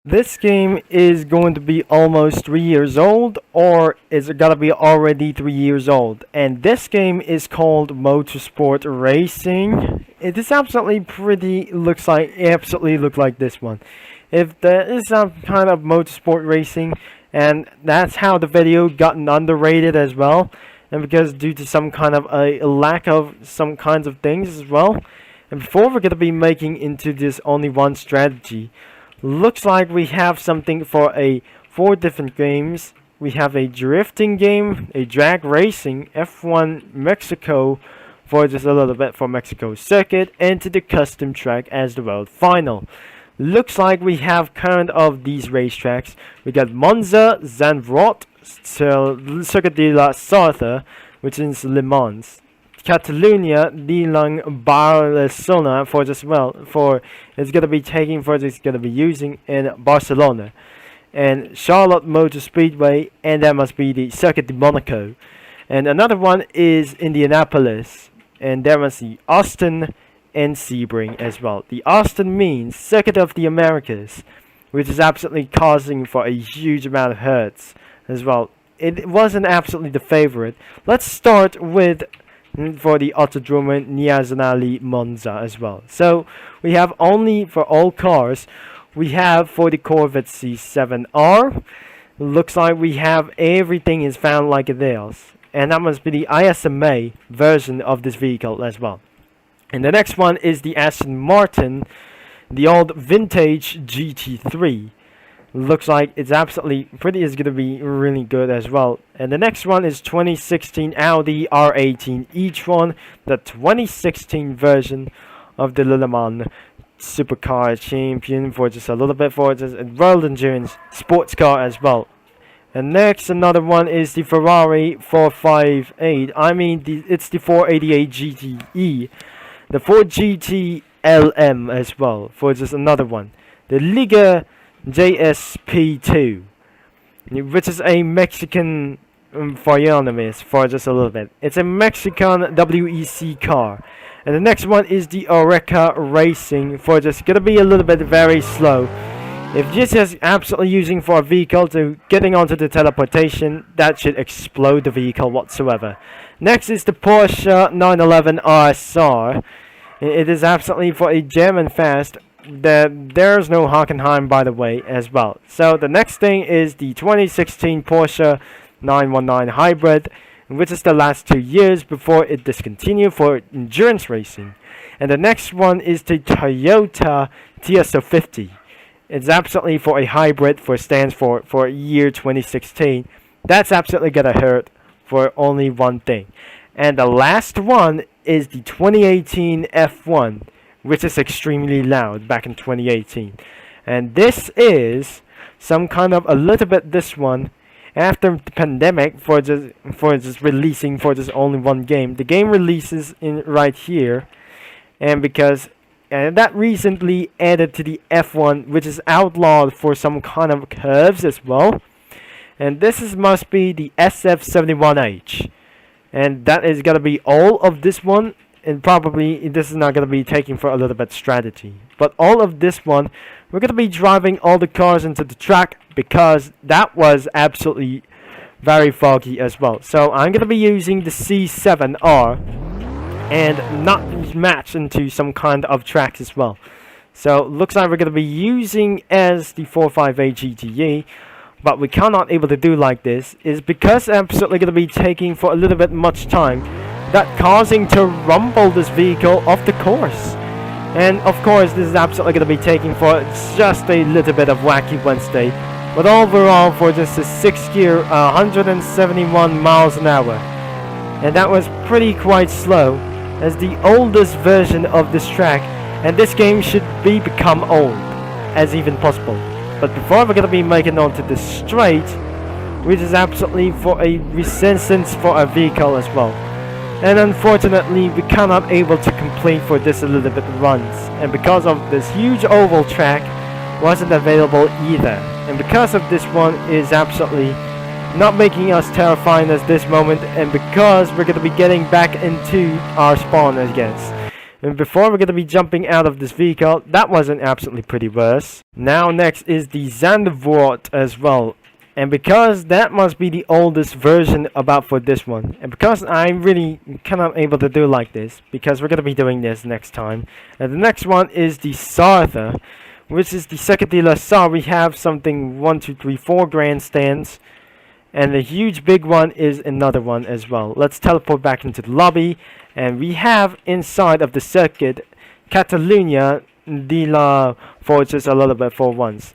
This game is going to be almost 3 years old, or is it gonna be already 3 years old? And this game is called Motorsport Racing. It is absolutely pretty, absolutely look like this one. If there is some kind of motorsport racing, and that's how the video gotten underrated as well, and because due to some kind of a lack of some kinds of things as well. And before we're gonna be making into this only one strategy, looks like we have something for four different games. We have a drifting game, a drag racing, F1 Mexico for just a little bit for Mexico circuit, and to the custom track as the world final. Looks like we have current of these racetracks. We got Monza, Zandvoort, Circuit de la Sarthe, which is Le Mans. Catalunya, Dilang, Barcelona for just for it's gonna be taking for it's gonna be using in Barcelona, and Charlotte Motor Speedway, and that must be the Circuit de Monaco, and another one is Indianapolis, and there must be Austin and Sebring as well. The Austin means Circuit of the Americas, which is absolutely causing for a huge amount of hurts as well. It wasn't absolutely the favorite. Let's start with for the Autodromo Nazionale Monza as well. So we have only for all cars, we have for the Corvette C7R. Looks like we have everything is found like it is, and that must be the ISMA version of this vehicle as well. And the next one is the Aston Martin, the old vintage GT3. Looks like it's absolutely pretty, is going to be really good as well. And the next one is 2016 Audi R18 e-tron, the 2016 version of the Le Mans Supercar Champion for just a little bit for just a World Endurance sports car as well. And next, another one is the Ferrari 458. It's the 488 GTE, the 4GT LM as well for just another one. The Liga JSP2, which is a Mexican for just a little bit. It's a Mexican WEC car. And the next one is the Oreca Racing for just gonna be a little bit very slow. If you're just absolutely using for a vehicle to getting onto the teleportation, that should explode the vehicle whatsoever. Next is the Porsche 911 RSR. It is absolutely for a German fast. There's no Hockenheim, by the way, as well. So the next thing is the 2016 Porsche 919 Hybrid, which is the last 2 years before it discontinued for endurance racing. And the next one is the Toyota TS50. It's absolutely for a hybrid stands for year 2016. That's absolutely gonna hurt for only one thing. And the last one is the 2018 F1, which is extremely loud back in 2018. And this is some kind of a little bit this one after the pandemic for just releasing for just only one game. The game releases in right here, and that recently added to the F1, which is outlawed for some kind of curves as well. And this must be the SF71H, and that is gonna be all of this one. And probably this is not going to be taking for a little bit strategy, but all of this one we're going to be driving all the cars into the track because that was absolutely very foggy as well. So I'm going to be using the C7R and not match into some kind of tracks as well. So looks like we're going to be using as the 458 GTE, but we cannot able to do like this is because I'm absolutely going to be taking for a little bit much time, that causing to rumble this vehicle off the course. And of course this is absolutely going to be taking for just a little bit of Wacky Wednesday, but overall for just a 6 gear 171 miles an hour, and that was pretty quite slow as the oldest version of this track, and this game should become old as even possible. But before we're going to be making onto the straight, which is absolutely for a resistance for a vehicle as well. And unfortunately we cannot able to complete for this a little bit runs, and because of this huge oval track wasn't available either, and because of this one is absolutely not making us terrifying at this moment, and because we're going to be getting back into our spawn again. And before we're going to be jumping out of this vehicle, that wasn't absolutely pretty worse. Now next is the Zandvoort as well. And because that must be the oldest version about for this one, and because I really cannot able to do like this, because we're going to be doing this next time. And the next one is the Sartha, which is the Circuit de la Sarre. We have something 1, 2, 3, 4 grandstands. And the huge big one is another one as well. Let's teleport back into the lobby. And we have inside of the circuit, Catalunya de la, for just a little bit for once.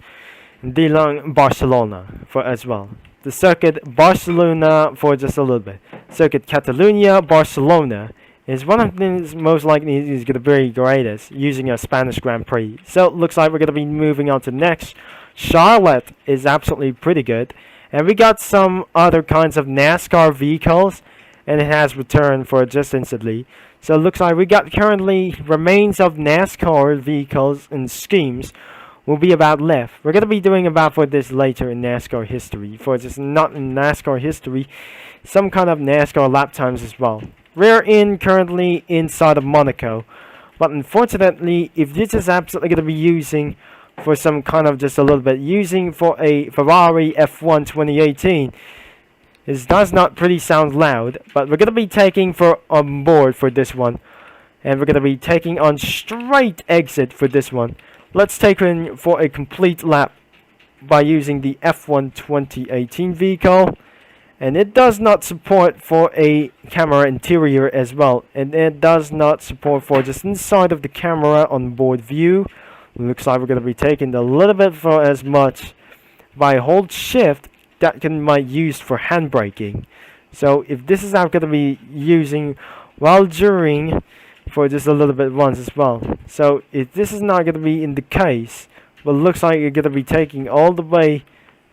De la Barcelona for as well. The circuit Barcelona for just a little bit. Circuit Catalunya Barcelona is one of the most likely is going to be greatest using a Spanish Grand Prix. So it looks like we're going to be moving on to next. Charlotte is absolutely pretty good. And we got some other kinds of NASCAR vehicles, and it has returned for just instantly. So it looks like we got currently remains of NASCAR vehicles and schemes will be about left. We're going to be doing about for this later in NASCAR history. For just not in NASCAR history, some kind of NASCAR lap times as well. We're currently inside of Monaco. But unfortunately, if this is absolutely going to be using for some kind of just a little bit using for a Ferrari F1 2018, this does not pretty sound loud, but we're going to be taking for on board for this one, and we're going to be taking on straight exit for this one. Let's take in for a complete lap by using the F1 2018 vehicle, and it does not support for a camera interior as well, and it does not support for just inside of the camera on board view. Looks like we're going to be taking a little bit for as much by hold shift that can be used for handbraking. So if this is how going to be using while during for just a little bit once as well. So if this is not going to be in the case, but looks like you're going to be taking all the way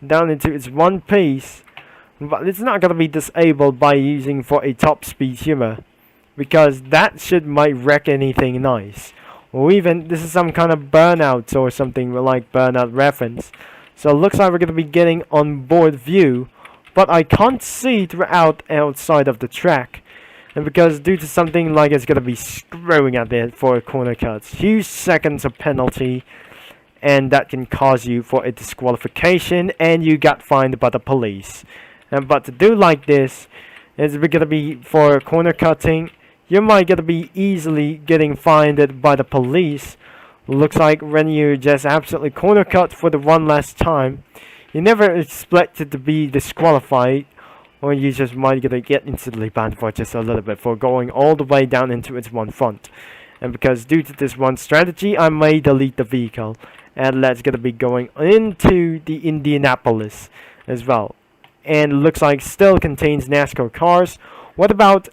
down into its one piece, but it's not going to be disabled by using for a top speed humor, because that might wreck anything nice. Or even, this is some kind of burnout or something like burnout reference. So it looks like we're going to be getting on board view, but I can't see throughout outside of the track. And because due to something like it's going to be screwing at it for corner cuts, huge seconds of penalty, and that can cause you for a disqualification, and you got fined by the police. And but to do like this, is we're going to be for corner cutting, you might going to be easily getting fined by the police. Looks like when you just absolutely corner cut for the one last time, you never expected to be disqualified, or you just might gonna get instantly banned for just a little bit for going all the way down into its one front. And because due to this one strategy, I may delete the vehicle, and let's gonna be going into the Indianapolis as well. And looks like still contains NASCAR cars. What about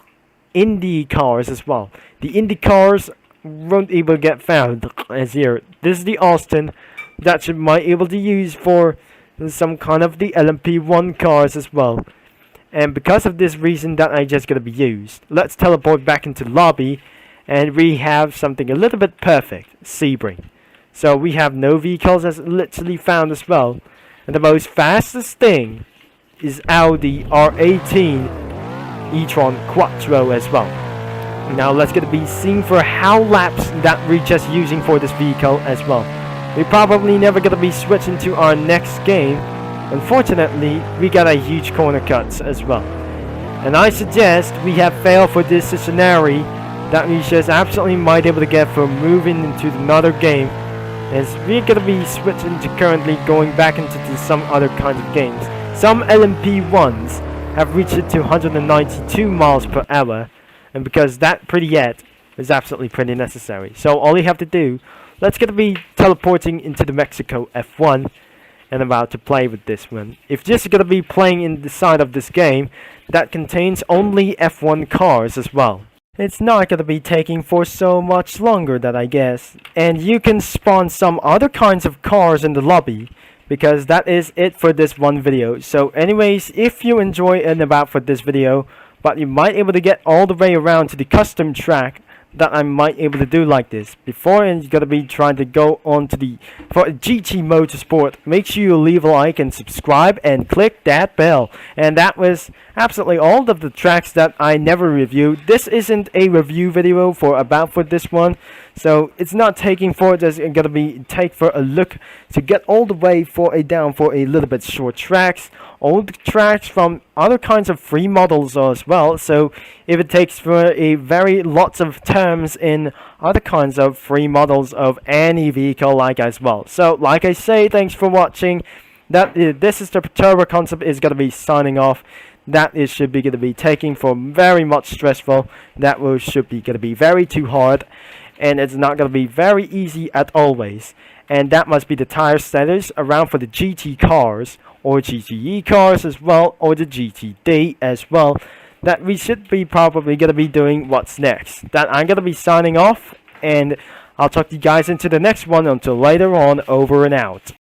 Indy cars as well? The Indy cars won't able to get found as here. This is the Austin that you might able to use for some kind of the LMP1 cars as well. And because of this reason that I just gonna be used, let's teleport back into lobby, and we have something a little bit perfect, Sebring. So we have no vehicles as literally found as well. And the most fastest thing is Audi R18 e-tron Quattro as well. Now let's get to be seeing for how laps that we're just using for this vehicle as well. We're probably never going to be switching to our next game. Unfortunately, we got a huge corner cuts as well. And I suggest we have failed for this scenario that we just absolutely might be able to get for moving into another game, as we're going to be switching to currently going back into some other kinds of games. Some LMP1s have reached it to 192 miles per hour. And because that pretty yet is absolutely pretty necessary. So all you have to do, let's get to be teleporting into the Mexico F1 and about to play with this one. If just going to be playing in the side of this game that contains only F1 cars as well. It's not going to be taking for so much longer that I guess. And you can spawn some other kinds of cars in the lobby, because that is it for this one video. So anyways, if you enjoy and about for this video, but you might able to get all the way around to the custom track that I might able to do like this. Before and you're gonna be trying to go on to the for GT Motorsport. Make sure you leave a like and subscribe and click that bell. And that was absolutely all of the tracks that I never reviewed. This isn't a review video for this one, so it's not taking for it. It's gonna be take for a look to get all the way for a down for a little bit short tracks, old tracks from other kinds of free models as well. So if it takes for a very lots of terms in other kinds of free models of any vehicle like as well. So like I say, thanks for watching. This is the Turbo Concept is gonna be signing off. That is should be gonna be taking for very much stressful. That will should be gonna be very too hard, and it's not gonna be very easy at always. And that must be the tire status around for the GT cars or GTE cars as well, or the GTD as well. That we should be probably gonna be doing what's next. That I'm gonna be signing off, and I'll talk to you guys into the next one. Until later on, over and out.